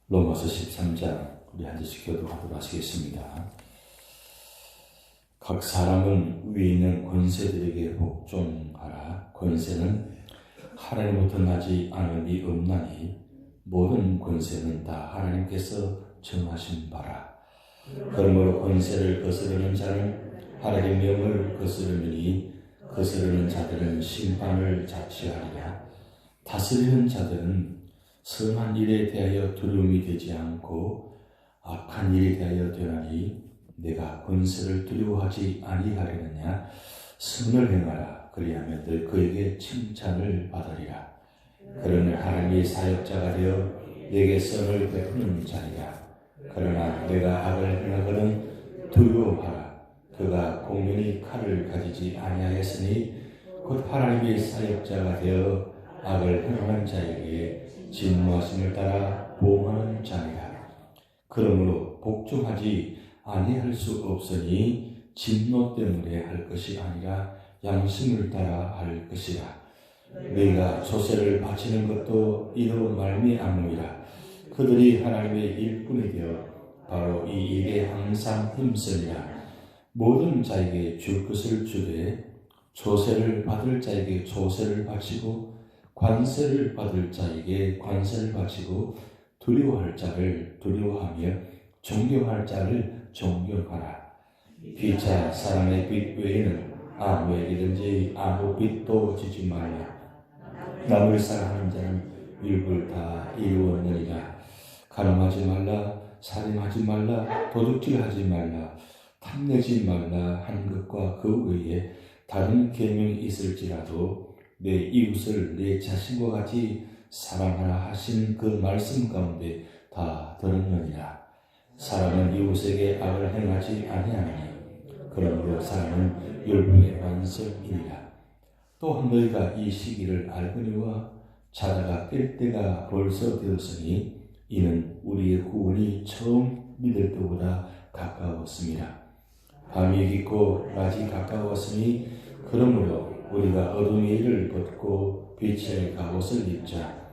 로마서 13장 우리 한 절씩 교독하도록 하시겠습니다. 각 사람은 위에 있는 권세들에게 복종하라. 권세는 하나님부터 나지 않음이 없나니 모든 권세는 다 하나님께서 정하신 바라. 그러므로 권세를 거스르는 자는 하나님의 명을 거스르느니 거스르는 자들은 심판을 자취하리라. 다스리는 자들은 선한 일에 대하여 두려움이 되지 않고 악한 일에 대하여 되나니 내가 권세를 두려워하지 아니하려느냐. 선을 행하라. 그리하면 늘 그에게 칭찬을 받으리라. 그러나 하나님의 사역자가 되어 내게 선을 베푸는 자리라. 그러나 내가 악을 행하거든 두려워하라. 그가 공연히 칼을 가지지 아니하였으니 곧 하나님의 사역자가 되어 악을 행하는 자에게 진노하심을 따라 보응하는 자니라. 그러므로 복종하지 아니할 수 없으니 진노 때문에 할 것이 아니라 양심을 따라 할 것이라. 너희가 조세를 바치는 것도 이로 말미암음이라. 그들이 하나님의 일꾼이 되어 바로 이 일에 항상 힘쓰리라. 모든 자에게 줄 것을 주되 조세를 받을 자에게 조세를 바치고 관세를 받을 자에게 관세를 바치고 두려워할 자를 두려워하며 존경할 자를 존경하라. 피차 사람의 빚 외에는 아무에게든지 아무 빚도 지지 말라. 남을 사랑하는 자는 율법을 다 이루었느니라. 가늠하지 말라, 살인하지 말라, 도둑질하지 말라, 탐내지 말라 한 것과 그 외에 다른 계명이 있을지라도 내 이웃을 내 자신과 같이 사랑하라 하신 그 말씀 가운데 다 들었느니라. 사람은 이웃에게 악을 행하지 아니하니 그러므로 사람은 율법의 완성이니라. 또한 너희가 이 시기를 알거니와 자다가 깰 때가 벌써 되었으니 이는 우리의 구원이 처음 믿을 때보다 가까웠습니다. 밤이 깊고 낮이 가까웠으니 그러므로 우리가 어둠의 일을 벗고 빛의 갑옷을 입자.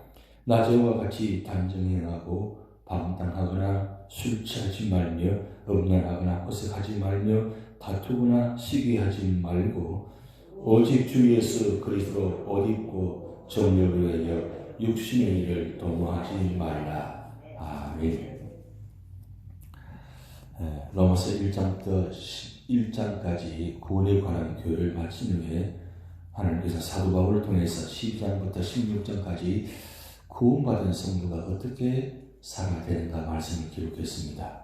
낮에와 같이 단정행하고 방탕하거나 술 취하지 말며 음란하거나 허색하지 말며 다투거나 시기하지 말고 오직 주 예수 그리스도로 옷 입고 정욕을 위하여 육신의 일을 도모하지 말라. 아멘. 로마서 1장부터 11장까지 구원에 관한 교회를 마친 후에 하나님께서 사도 바울을 통해서 12장부터 16장까지 구원받은 성도가 어떻게 살아야 되는가 말씀을 기록했습니다.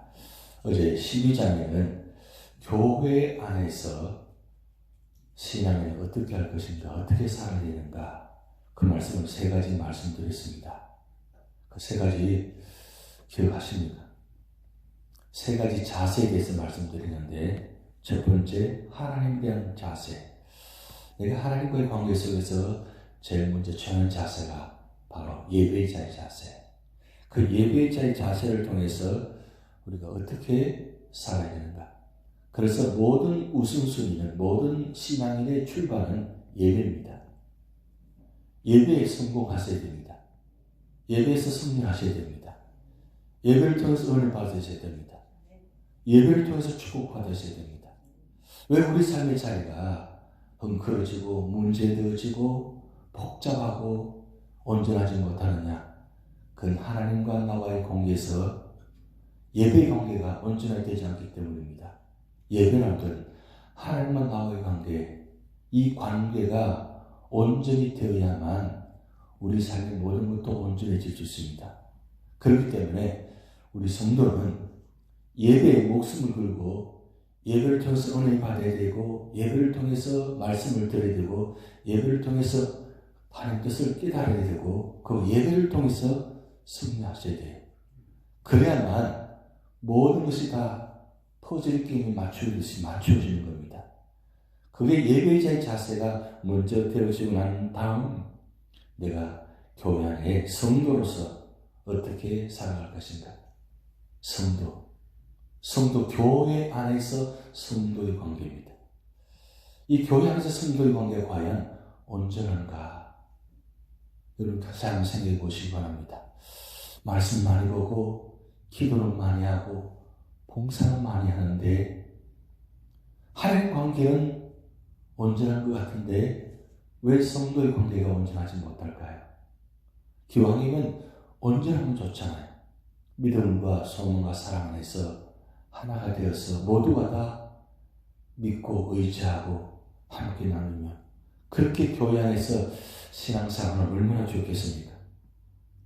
어제 12장에는 교회 안에서 신앙을 어떻게 할 것인가, 어떻게 살아야 되는가 그 말씀을 세 가지 말씀드렸습니다. 그 세 가지 기억하십니까? 세 가지 자세에 대해서 말씀드리는데 첫 번째, 하나님에 대한 자세. 내가 하나님과의 관계 속에서 제일 먼저 취하는 자세가 바로 예배자의 자세. 그 예배자의 자세를 통해서 우리가 어떻게 살아야 되는가. 그래서 모든 우선순위는, 모든 신앙인의 출발은 예배입니다. 예배에 성공하셔야 됩니다. 예배에서 승리하셔야 됩니다. 예배를 통해서 은혜 받으셔야 됩니다. 예배를 통해서 축복받으셔야 됩니다. 왜 우리 삶의 자리가 헝클어지고 문제되어지고 복잡하고 온전하지 못하느냐? 그건 하나님과 나와의 관계에서 예배의 관계가 온전하게 되지 않기 때문입니다. 예배란 건 하나님과 나와의 관계, 이 관계가 온전히 되어야만 우리 삶의 모든 것도 온전해질 수 있습니다. 그렇기 때문에 우리 성도는 예배에 목숨을 걸고 예배를 통해서 은혜 받아야 되고 예배를 통해서 말씀을 들어야 되고 예배를 통해서 하나님 뜻을 깨달아야 되고 그 예배를 통해서 승리하셔야 돼요. 그래야만 모든 것이 다 퍼즐 게임에 맞추듯이 맞춰지는 겁니다. 그게 예배자의 자세가 먼저 되어지고 난 다음 내가 교회 안에 성도로서 어떻게 살아갈 것인가. 성도 교회 안에서 성도의 관계입니다. 이 교회 안에서 성도의 관계가 과연 온전한가? 여러분 다시 한번 생각해 보시기 바랍니다. 말씀 많이 보고 기도는 많이 하고 봉사는 많이 하는데 하나님 관계는 온전한 것 같은데 왜 성도의 관계가 온전하지 못할까요? 기왕이면 온전하면 좋잖아요. 믿음과 소망과 사랑 안에서 하나가 되어서 모두가 다 믿고 의지하고 함께 나누며 그렇게 교회 안에서 신앙생활은 얼마나 좋겠습니까?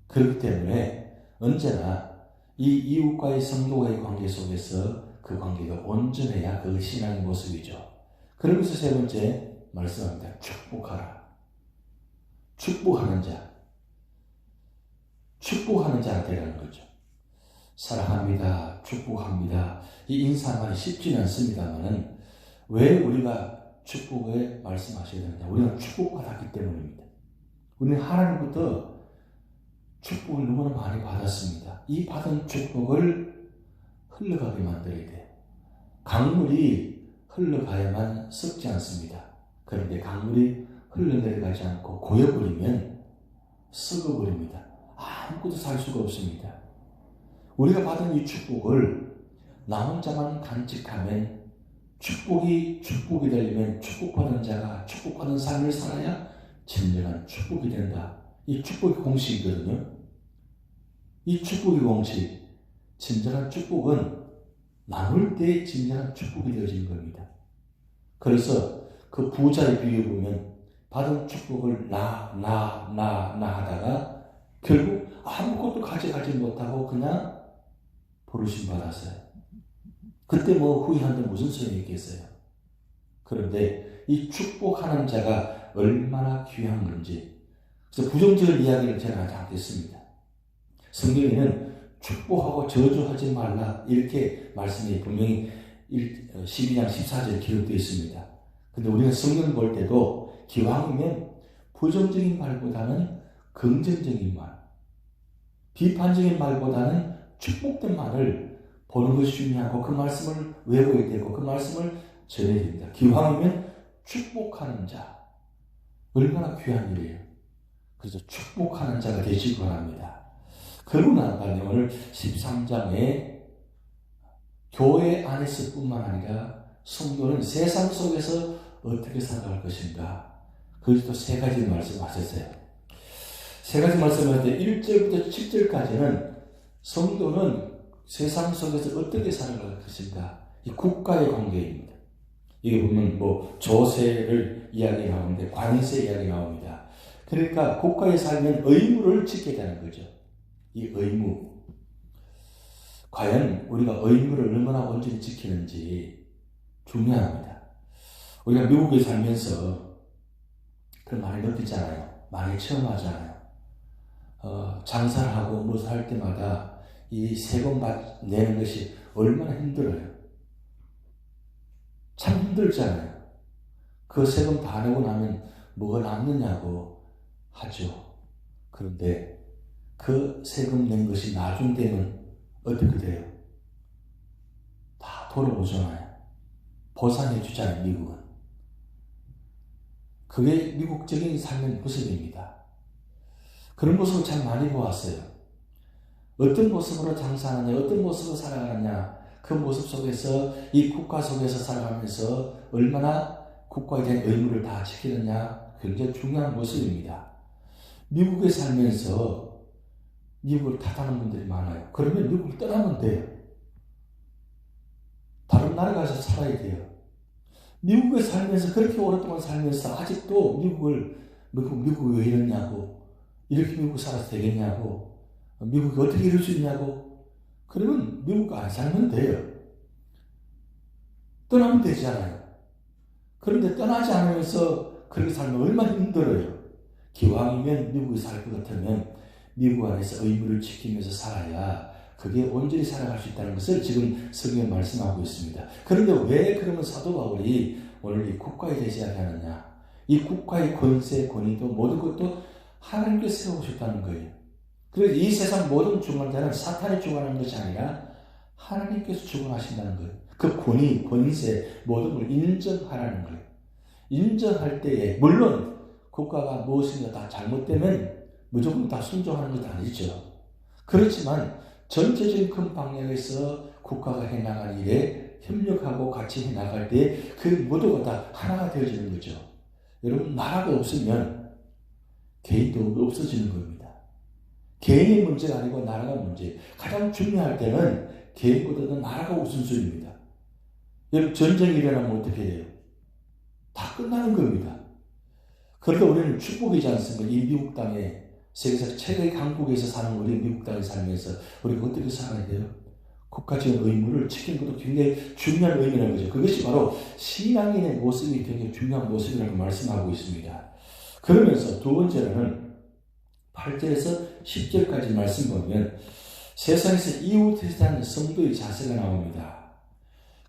그렇기 때문에 언제나 이 이웃과의 성도와의 관계 속에서 그 관계가 온전해야 그 신앙의 모습이죠. 그러면서 세 번째 말씀합니다. 축복하라. 축복하는 자. 축복하는 자가 되라는 거죠. 사랑합니다. 축복합니다. 이 인사말이 쉽지는 않습니다만은 왜 우리가 축복을 말씀하셔야 되느냐? 우리는 축복받았기 때문입니다. 우리는 하나님부터 축복을 너무나 많이 받았습니다. 이 받은 축복을 흘러가게 만들어야 돼요. 강물이 흘러가야만 썩지 않습니다. 그런데 강물이 흘러내려가지 않고 고여버리면 썩어버립니다. 아무것도 살 수가 없습니다. 우리가 받은 이 축복을 나 혼자만 간직하면 축복이 되려면 축복받은 자가 축복받은 삶을 살아야 진정한 축복이 된다. 이 축복의 공식이거든요. 이 축복의 공식, 진정한 축복은 나눌 때 진정한 축복이 되어지는 겁니다. 그래서 그 부자의 비유 보면 받은 축복을 나 하다가 결국 아무것도 가져가지 못하고 그냥 부르심 받았어요. 그때 뭐 후회한데 무슨 소용이 있겠어요. 그런데 이 축복하는 자가 얼마나 귀한 건지, 그래서 부정적인 이야기를 제가 하지 않겠습니다. 성경에는 축복하고 저주하지 말라 이렇게 말씀이 분명히 12장 14절 기록되어 있습니다. 근데 우리가 성경 볼 때도 기왕이면 부정적인 말보다는 긍정적인 말, 비판적인 말보다는 축복된 말을 보는 것이 중요하고 그 말씀을 외워야 되고 그 말씀을 전해야 됩니다. 기왕이면 축복하는 자, 얼마나 귀한 일이에요. 그래서 축복하는 자가 되시기 바랍니다. 그러고 난 다음에 오늘 13장에 교회 안에서 뿐만 아니라 성도는 세상 속에서 어떻게 살아갈 것인가, 그것도 세 가지 말씀하셨어요. 세 가지 말씀할 때 1절부터 7절까지는 성도는 세상 속에서 어떻게 살아갈 것인가, 이 국가의 관계입니다. 이게 보면 뭐 조세를 이야기 나오는데 관세 이야기 나옵니다. 그러니까 국가에 살면 의무를 지켜야 되는 거죠. 이 의무. 과연 우리가 의무를 얼마나 온전히 지키는지 중요합니다. 우리가 미국에 살면서 그걸 많이 느끼잖아요. 많이 체험하잖아요. 장사를 하고 무엇을 할 때마다 이 세금 내는 것이 얼마나 힘들어요. 참 힘들잖아요. 그 세금 다 내고 나면 뭐가 남느냐고 하죠. 그런데 그 세금 낸 것이 나중 되면 어떻게 돼요? 다 돌아오잖아요. 보상해 주잖아요, 미국은. 그게 미국적인 삶의 모습입니다. 그런 모습을 참 많이 보았어요. 어떤 모습으로 장사하느냐, 어떤 모습으로 살아가느냐, 그 모습 속에서 이 국가 속에서 살아가면서 얼마나 국가에 대한 의무를 다 지키느냐, 굉장히 중요한 모습입니다. 미국에 살면서 미국을 탓하는 분들이 많아요. 그러면 미국을 떠나면 돼요. 다른 나라 가서 살아야 돼요. 미국에 살면서 그렇게 오랫동안 살면서 아직도 미국 왜 이러냐고, 이렇게 미국 살아서 되겠냐고, 미국이 어떻게 이럴 수 있냐고, 그러면 미국 안 살면 돼요. 떠나면 되잖아요. 그런데 떠나지 않으면서 그렇게 살면 얼마나 힘들어요. 기왕이면 미국에 살 것 같으면 미국 안에서 의무를 지키면서 살아야 그게 온전히 살아갈 수 있다는 것을 지금 성경에 말씀하고 있습니다. 그런데 왜 그러면 사도 바울이 오늘 이 국가에 대해서 이야기하느냐? 이 국가의 권세, 권위도 모든 것도 하나님께서 세우셨다는 거예요. 그래서 이 세상 모든 주관자는 사탄이 주관하는 것이 아니라 하나님께서 주관하신다는 거예요. 그 권위, 권세, 모든 걸 인정하라는 거예요. 인정할 때에 물론 국가가 무엇인가 다 잘못되면 무조건 다 순종하는 것도 아니죠. 그렇지만 전체적인 큰 방향에서 국가가 해나갈 일에 협력하고 같이 해나갈 때 그 모두가 다 하나가 되어지는 거죠. 여러분, 나라가 없으면 개인도 없어지는 겁니다. 개인의 문제가 아니고 나라가 문제. 가장 중요할 때는 개인보다도 나라가 우선순위입니다. 여러분, 전쟁이 일어나면 어떻게 돼요? 다 끝나는 겁니다. 그러니까 우리는 축복이지 않습니까? 이 미국 땅에 세계에서 최대 강국에서 사는 우리 미국 땅에 살면서 우리가 어떻게 살아야 돼요? 국가적인 의무를 지키는 것도 굉장히 중요한 의미라는 거죠. 그것이 바로 신앙인의 모습이 굉장히 중요한 모습이라고 말씀하고 있습니다. 그러면서 두 번째로는 8절에서 10절까지 말씀 보면 세상에서 이웃에 대한 성도의 자세가 나옵니다.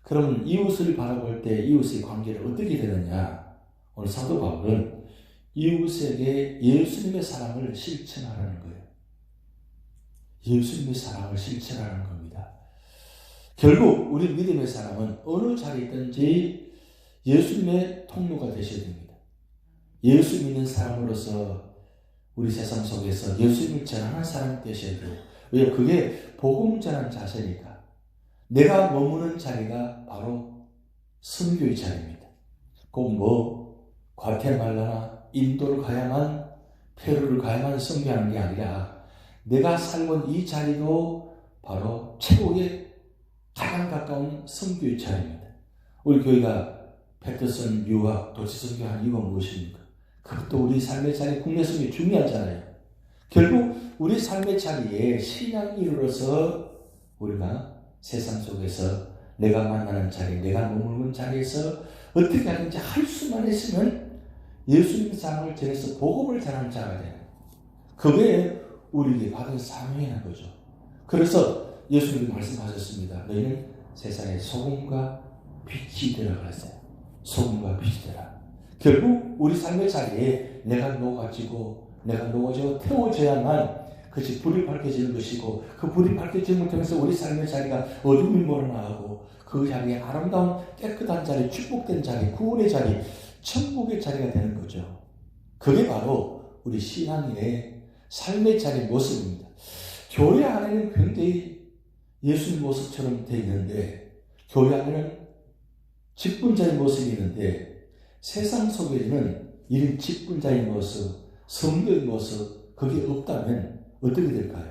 그러면 이웃을 바라볼 때 이웃의 관계를 어떻게 되느냐? 오늘 사도 바울은 이웃에게 예수님의 사랑을 실천하라는 거예요. 예수님의 사랑을 실천하라는 겁니다. 결국 우리 믿음의 사람은 어느 자리에 있든지 예수님의 통로가 되셔야 됩니다. 예수 믿는 사람으로서 우리 세상 속에서 예수님을 전하는 사람이 되셔야 돼요. 왜? 그게 복음 전하는 자세니까. 내가 머무는 자리가 바로 선교의 자리입니다. 꼭 과테말라나 인도를 가야만, 페루를 가야만 선교하는 게 아니라 내가 살고 이 자리도 바로 최고의 가장 가까운 선교의 자리입니다. 우리 교회가 패터슨 유학 도시 선교한 이유가 무엇입니까? 그것도 우리 삶의 자리, 국내 선교 중요하잖아요. 결국 우리 삶의 자리에 신앙인으로서 우리가 세상 속에서 내가 만나는 자리, 내가 머무는 자리에서 어떻게 하든지 할 수만 있으면 예수님의 사랑을 전해서 복음을 전하는 자가 되는, 그게 우리에게 받은 사명이라는 거죠. 그래서 예수님이 말씀하셨습니다. 너희는 세상의 소금과 빛이 되라 그랬어요. 소금과 빛이 되라. 결국 우리 삶의 자리에 내가 녹아지고 태워져야만 그것이 불이 밝혀지는 것이고, 그 불이 밝혀짐을 통해서 우리 삶의 자리가 어둠이 몰아나가고 그 자리에 아름다운 깨끗한 자리, 축복된 자리, 구원의 자리, 천국의 자리가 되는 거죠. 그게 바로 우리 신앙인의 삶의 자리의 모습입니다. 교회 안에는 굉장히 예수님 모습처럼 되어 있는데, 교회 안에는 직분자의 모습이 있는데, 세상 속에는 이런 직분자의 모습, 성도의 모습, 그게 없다면 어떻게 될까요?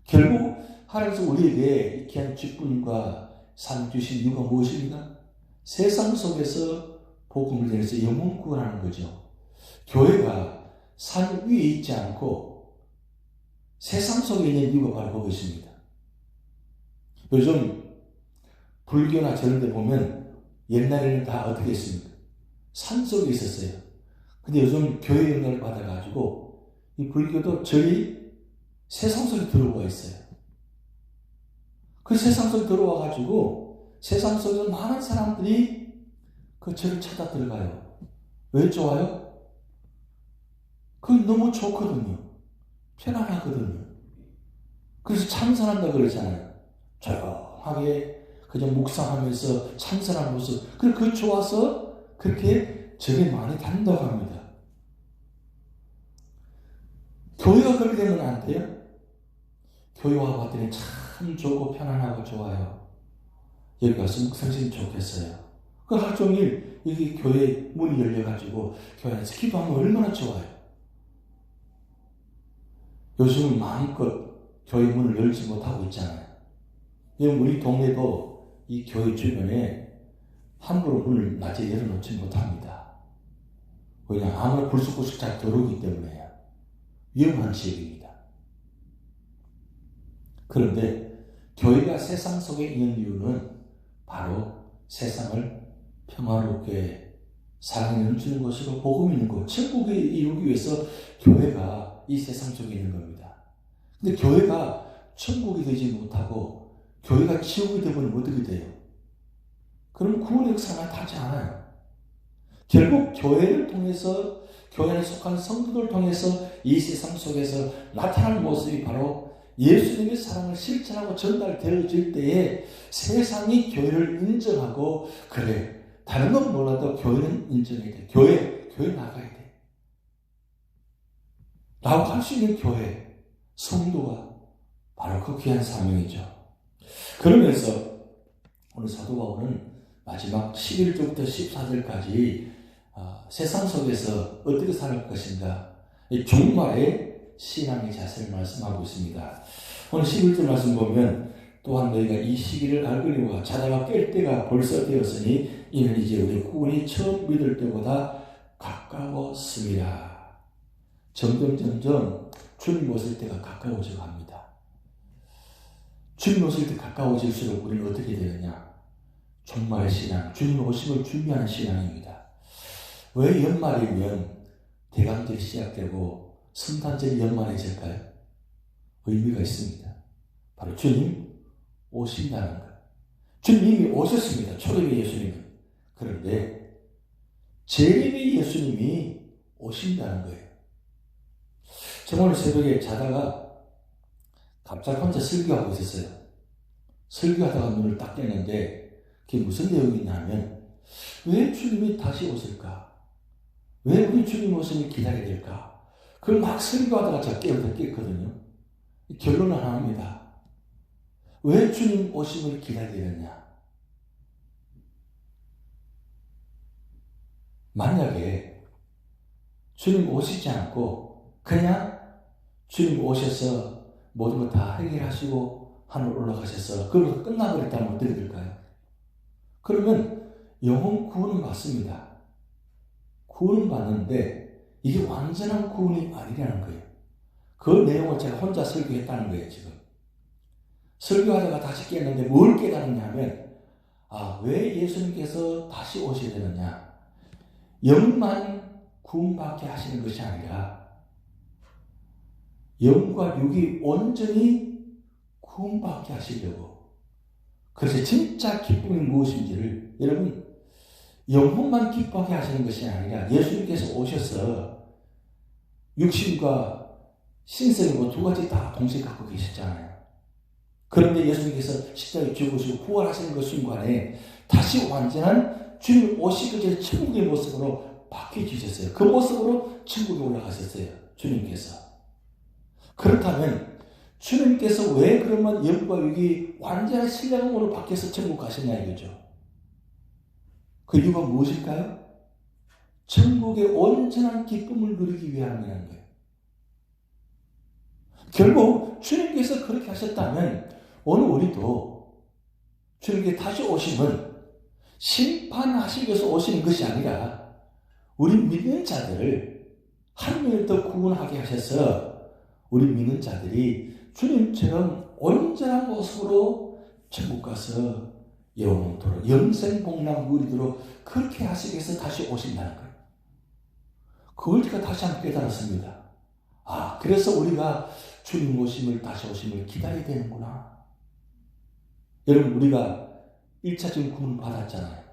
결국 하나님께서 우리에게 귀한 직분과 상 주신 이유가 무엇입니까? 세상 속에서 복음을 전해서 영혼 구원하는 거죠. 교회가 산 위에 있지 않고 세상 속에 있는 이유가 바로 거기 있습니다. 요즘 불교나 저런 데 보면 옛날에는 다 어떻게 했습니까? 산 속에 있었어요. 근데 요즘 교회 영향을 받아가지고 이 불교도 저희 세상 속에 들어와 있어요. 그 세상 속에 들어와가지고 세상 속에서 많은 사람들이 그 절을 찾아 들어가요. 왜 좋아요? 그게 너무 좋거든요. 편안하거든요. 그래서 참선한다 그러잖아요. 조용하게 그냥 묵상하면서 참선하는 모습. 그 좋아서 그렇게 절에 많이 다닌다고 합니다. 교회가 그렇게 되면 안 돼요? 교회 와봤더니 참 좋고 편안하고 좋아요. 여기 가서 묵상하시면 좋겠어요. 그 하루 종일 여기 교회 문이 열려가지고 교회 안에서 기도하면 얼마나 좋아요. 요즘은 마음껏 교회 문을 열지 못하고 있잖아요. 우리 동네도 이 교회 주변에 함부로 문을 낮에 열어놓지 못합니다. 왜냐, 아무나 불쑥불쑥 잘 들어오기 때문에요. 위험한 지역입니다. 그런데 교회가 세상 속에 있는 이유는 바로 세상을 평화롭게 사랑이 넘치는 곳으로 복음이 있는 곳, 천국에 이루기 위해서 교회가 이 세상 속에 있는 겁니다. 근데 교회가 천국이 되지 못하고 교회가 지옥이 되면 어떻게 돼요? 그럼 구원의 역사가 나타나지 않아요. 결국 교회를 통해서, 교회 안에 속한 성도들을 통해서 이 세상 속에서 나타나는 모습이 바로 예수님의 사랑을 실천하고 전달되어질 때에 세상이 교회를 인정하고, 그래, 다른 건 몰라도 교회는 인정해야 돼. 교회 나가야 돼. 라고 할 수 있는 교회, 성도가 바로 그 귀한 사명이죠. 그러면서 오늘 사도 바울은 마지막 11절부터 14절까지 세상 속에서 어떻게 살 것인가, 종말의 신앙의 자세를 말씀하고 있습니다. 오늘 11절 말씀 보면, 또한 너희가 이 시기를 알거니와 자다가 깰 때가 벌써 되었으니 이는 이제 우리 구원이 처음 믿을 때보다 가까웠습니다. 점점 주님 오실 때가 가까워져 갑니다. 주님 오실 때 가까워질수록 우리는 어떻게 되느냐? 종말의 신앙, 주님 오심을 준비하는 신앙입니다. 왜 연말이면 대강절이 시작되고 성탄절이 연말해질까요? 의미가 있습니다. 바로 주님 오신다는 것. 주님 이미 오셨습니다. 초대의 예수님은. 그런데 재림의 예수님이 오신다는 거예요. 제가 오늘 새벽에 자다가 갑자기 혼자 설교하고 있었어요. 설교하다가 눈을 딱 깼는데 그게 무슨 내용이냐면, 왜 주님이 다시 오실까? 왜 우리 주님 오심을 기다려야 될까? 그걸 막 설교하다가 제가 깼거든요. 결론은 하나입니다. 왜 주님 오심을 기다려야 되느냐? 만약에 주님 오시지 않고 그냥 주님 오셔서 모든 것 다 해결하시고 하늘 올라가셔서 그걸로 끝나버렸다면 어떻게 될까요? 그러면 영혼 구원은 받습니다. 구원은 받는데 이게 완전한 구원이 아니라는 거예요. 그 내용을 제가 혼자 설교했다는 거예요. 지금 설교하다가 다시 깨었는데 뭘 깨달았냐면, 왜 예수님께서 다시 오셔야 되느냐? 영만 구원받게 하시는 것이 아니라 영과 육이 온전히 구원받게 하시려고. 그래서 진짜 기쁨이 무엇인지를, 여러분, 영혼만 기뻐하게 하시는 것이 아니라 예수님께서 오셔서 육신과 신성이고 두 가지 다 동시에 갖고 계셨잖아요. 그런데 예수님께서 십자가에 죽으시고 부활하시는 그 순간에 다시 완전한 주님 오시기 전에 천국의 모습으로 바뀌어주셨어요. 그 모습으로 천국에 올라가셨어요. 주님께서. 그렇다면 주님께서 왜 그러면 영과 육이 완전한 신령으로 바뀌어서 천국 가셨냐 이거죠. 그 이유가 무엇일까요? 천국의 온전한 기쁨을 누리기 위함이라는 거예요. 결국 주님께서 그렇게 하셨다면 오늘 우리도 주님께 다시 오심은 심판하시기 위해서 오시는 것이 아니라 우리 믿는 자들을 한 명을 더 구원하게 하셔서 우리 믿는 자들이 주님처럼 온전한 모습으로 천국 가서 영원토록 영생복락 누리도록 그렇게 하시기 위해서 다시 오신다는 거예요. 그걸 제가 다시 한번 깨달았습니다. 그래서 우리가 주님 오심을, 다시 오심을 기다려야 되는구나. 여러분, 우리가 1차적인 구원을 받았잖아요.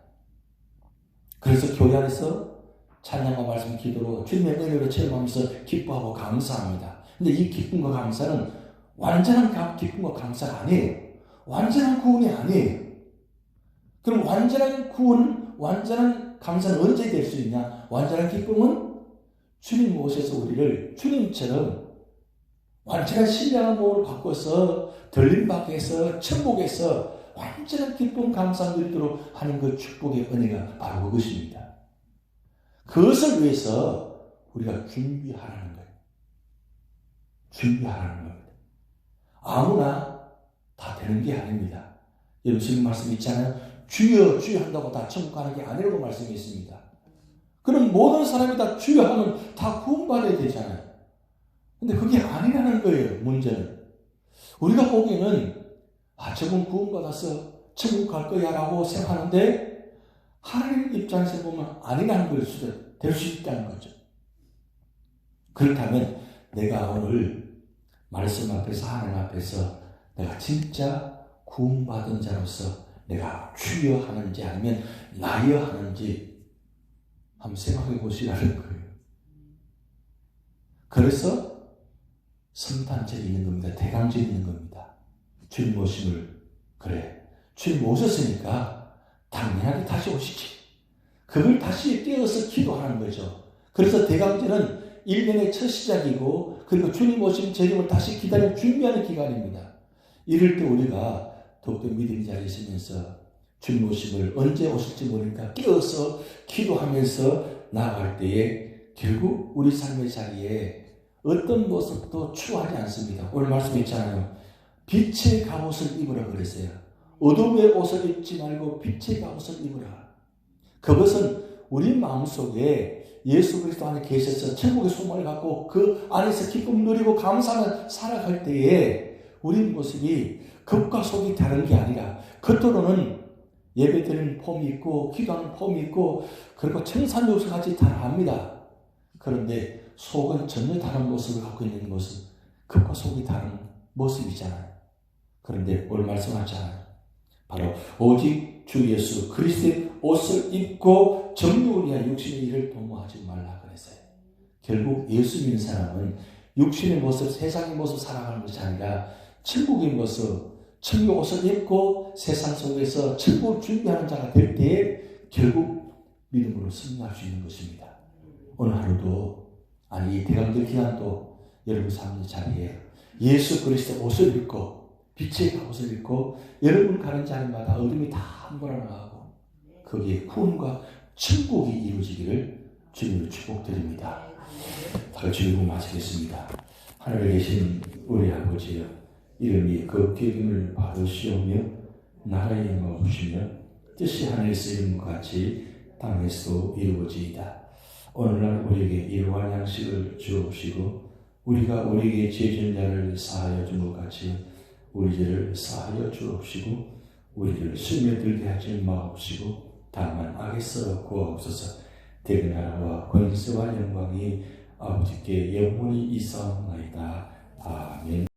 그래서 교회 안에서 찬양과 말씀, 기도로 주님의 은혜로 체험하면서 기뻐하고 감사합니다. 근데 이 기쁨과 감사는 완전한 기쁨과 감사가 아니에요. 완전한 구원이 아니에요. 그럼 완전한 구원, 완전한 감사는 언제 될 수 있냐? 완전한 기쁨은 주님 오셔서 우리를 주님처럼 완전한 신령한 몸으로 바꿔서 들림받게 해서 천국에서 완전한 기쁨 감사 누리도록 하는 그 축복의 은혜가 바로 그것입니다. 그것을 위해서 우리가 준비하라는 거예요. 준비하라는 겁니다. 아무나 다 되는 게 아닙니다. 여러분, 지금 말씀 있잖아요. 주여 주여 한다고 다 천국 가는 게 아니라고 말씀이 있습니다. 그럼 모든 사람이 다 주여 하면 다 구원받아야 되잖아요. 근데 그게 아니라는 거예요. 문제는 우리가 보기에는 저분 구원받아서 천국 갈 거야 라고 생각하는데 하나님 입장에서 보면 아니라는 걸 될 수 있다는 거죠. 그렇다면 내가 오늘 말씀 앞에서, 하나님 앞에서 내가 진짜 구원받은 자로서 내가 주여 하는지 아니면 나여 하는지 한번 생각해 보시라는 거예요. 그래서 성탄절이 있는 겁니다. 대강절이 있는 겁니다. 주님 오심을, 주님 오셨으니까 당연하게 다시 오시지. 그걸 다시 깨어서 기도하는 거죠. 그래서 대강절은 1년의 첫 시작이고, 그리고 주님 오심 재림을 다시 기다려 준비하는 기간입니다. 이럴 때 우리가 더욱더 믿음의 자리에 있으면서 주님 오심을 언제 오실지 모르니까 깨어서 기도하면서 나아갈 때에 결국 우리 삶의 자리에 어떤 모습도 추하지 않습니다. 오늘 말씀했잖아요. 빛의 갑옷을 입으라 그랬어요. 어둠의 옷을 입지 말고 빛의 갑옷을 입으라. 그것은 우리 마음속에 예수 그리스도 안에 계셔서 천국의 소망을 갖고 그 안에서 기쁨 누리고 감사하며 살아갈 때에 우리 모습이 겉과 속이 다른 게 아니라 겉으로는 예배드리는 폼이 있고 기도하는 폼이 있고 그리고 청산유수같이 다합니다. 그런데 속은 전혀 다른 모습을 갖고 있는 모습, 겉과 속이 다른 모습이잖아요. 그런데 오늘 말씀하잖아요. 바로 오직 주 예수 그리스도의 옷을 입고 정욕을 위하여 육신의 일을 도모하지 말라 그랬어요. 결국 예수 믿는 사람은 육신의 모습, 세상의 모습 살아가는 것이 아니라 천국의 모습, 천국 옷을 입고 세상 속에서 천국을 준비하는 자가 될 때에 결국 믿음으로 승리할 수 있는 것입니다. 오늘 하루도 아니 이 대강절 기간도 여러분 삶의 자리에 예수 그리스도의 옷을 입고 빛의 갑옷을 입고 여러분 가는 자리마다 어둠이 다 몰아나가고 거기에 구원과 천국이 이루어지기를 주님으로 축복드립니다. 다 같이 읽고 마치겠습니다. 하늘에 계신 우리 아버지여, 이름이 그 기름을 받으시오며 나라의 영광을 주시며 뜻이 하늘에서 이룬 것 같이 땅에서도 이루어지이다. 오늘날 우리에게 일용할 양식을 주옵시고 우리가 우리에게 죄진 자를 사하여 준 것 같이 우리 죄를 사하여 주옵시고 우리를 시험에 들게 하지 마옵시고 다만 악에서 구하옵소서. 대개 나라와 권세와 영광이 아버지께 영원히 있사옵나이다. 아멘.